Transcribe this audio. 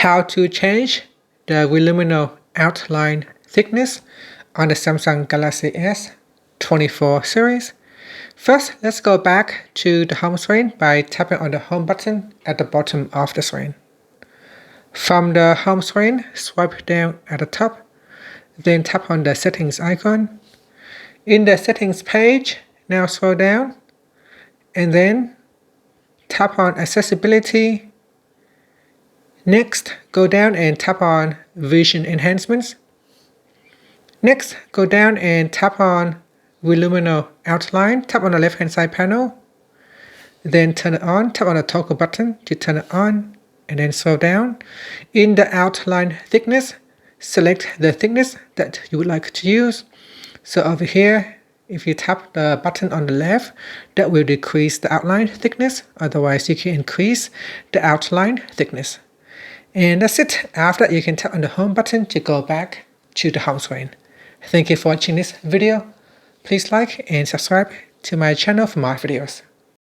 how to change the RELUMINO outline thickness on the Samsung Galaxy S24 series. First, let's go back to the home screen by tapping on the home button at the bottom of the screen. From the home screen, swipe down at the top, then tap on the settings icon. In the settings page, now scroll down, and then tap on accessibility. Next, go down and tap on vision enhancements. Next, go down and tap on RELUMINO outline. Tap on the left hand side panel. Then turn it on. Tap on the toggle button to turn it on. And then scroll down. In the outline thickness, select the thickness that you would like to use. So over here, if you tap the button on the left, that will decrease the outline thickness. Otherwise, you can increase the outline thickness. And that's it. After that, you can tap on the home button to go back to the home screen. Thank you for watching this video. Please like and subscribe to my channel for more videos.